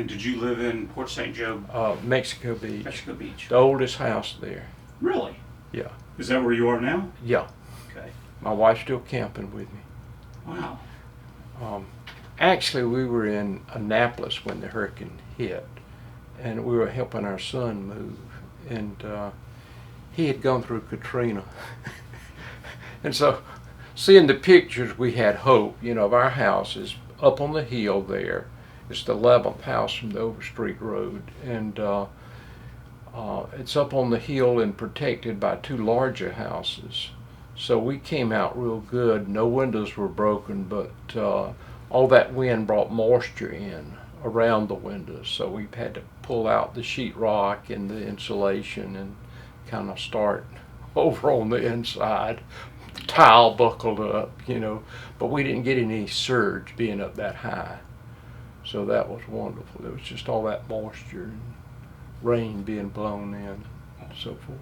And did you live in Port St. Joe? Mexico Beach. Mexico Beach. The oldest house there. Really? Yeah. Is that where you are now? Yeah. Okay. My wife's still camping with me. Wow. Actually, we were in Annapolis when the hurricane hit, and we were helping our son move, and he had gone through Katrina. And so, seeing the pictures, we had hope. You know, of our house is up on the hill there. It's the 11th house from the Overstreet Road, and it's up on the hill and protected by two larger houses. So we came out real good. No windows were broken, but all that wind brought moisture in around the windows. So we had to pull out the sheetrock and the insulation and kind of start over on the inside. The tile buckled up, you know, but we didn't get any surge being up that high. So that was wonderful. It was just all that moisture and rain being blown in and so forth.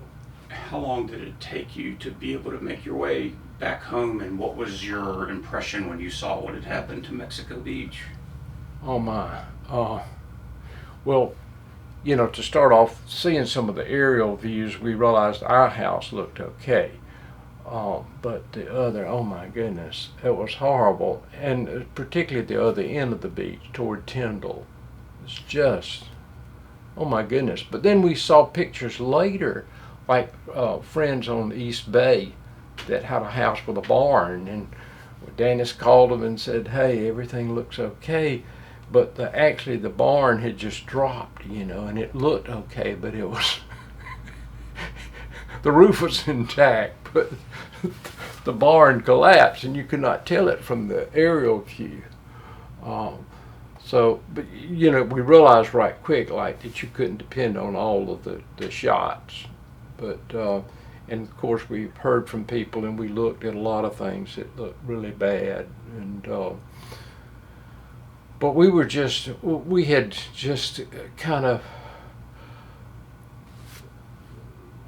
How long did it take you to be able to make your way back home, and what was your impression when you saw what had happened to Mexico Beach? Oh my. Well, you know, to start off, seeing some of the aerial views, we realized our house looked okay. But the other, oh my goodness, it was horrible. And particularly at the other end of the beach toward Tyndall. It's just, oh my goodness. But then we saw pictures later, like friends on the East Bay that had a house with a barn, and Dennis called them and said, hey, everything looks okay, but actually the barn had just dropped, you know, and it looked okay, but it was the roof was intact, but the barn collapsed, and you could not tell it from the aerial view. So, but you know, we realized right quick, like, that you couldn't depend on all of the shots. But, and of course we've heard from people, and we looked at a lot of things that looked really bad. And, but we had just kind of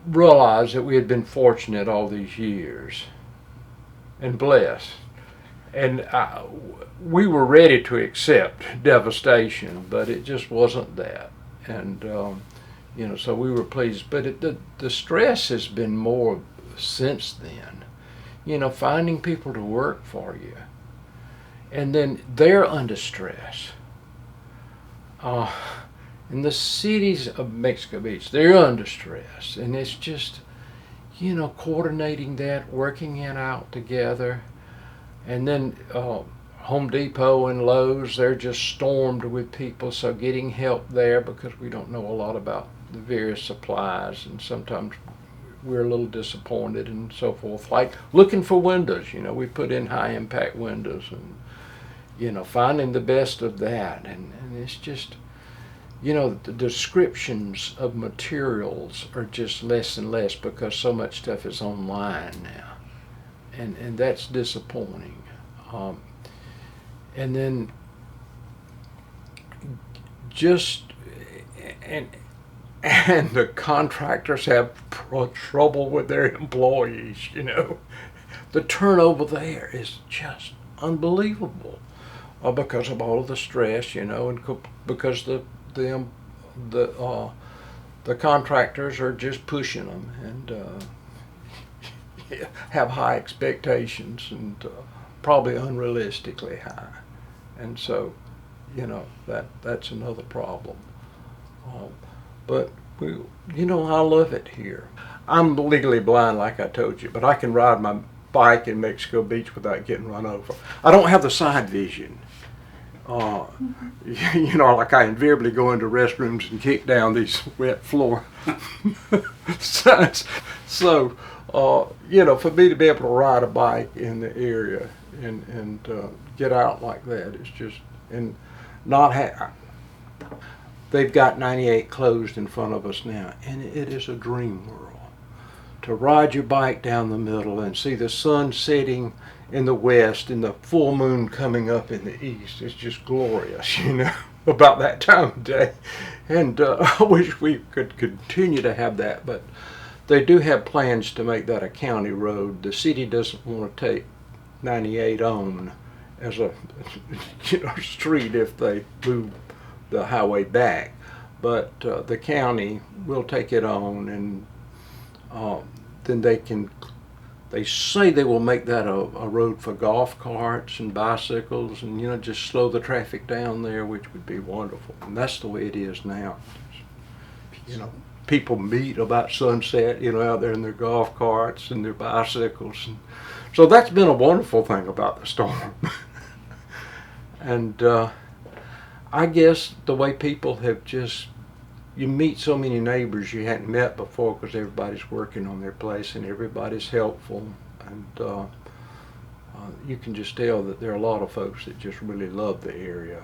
realized that we had been fortunate all these years and blessed. And we were ready to accept devastation, but it just wasn't that. And, you know, so we were pleased. But the stress has been more since then. You know, finding people to work for you. And then they're under stress. In the cities of Mexico Beach, they're under stress. And it's just, you know, coordinating that, working it out together. And then Home Depot and Lowe's, they're just stormed with people, so getting help there, because we don't know a lot about the various supplies, and sometimes we're a little disappointed and so forth. Like looking for windows, you know, we put in high impact windows, and, you know, finding the best of that. And it's just, you know, the descriptions of materials are just less and less because so much stuff is online now. And that's disappointing. And then just, and the contractors have trouble with their employees, you know. The turnover there is just unbelievable because of all of the stress, you know, and because the contractors are just pushing them and have high expectations, and probably unrealistically high. And so, you know, that's another problem. But you know, I love it here. I'm legally blind, like I told you, but I can ride my bike in Mexico Beach without getting run over. I don't have the side vision. You know, like I invariably go into restrooms and kick down these wet floor signs. So, you know, for me to be able to ride a bike in the area and get out like that is just, and not have, they've got 98 closed in front of us now, and it is a dream world. To ride your bike down the middle and see the sun setting in the west and the full moon coming up in the east is just glorious, you know, about that time of day. And I wish we could continue to have that, but they do have plans to make that a county road. The city doesn't want to take 98 on as a, you know, street if they move the highway back. But the county will take it on, and then they say they will make that a road for golf carts and bicycles, and just slow the traffic down there, which would be wonderful. And that's the way it is now. You know, people meet about sunset, out there in their golf carts and their bicycles, and so that's been a wonderful thing about the storm. And I guess the way people have you meet so many neighbors you hadn't met before because everybody's working on their place and everybody's helpful, and you can just tell that there are a lot of folks that just really love the area.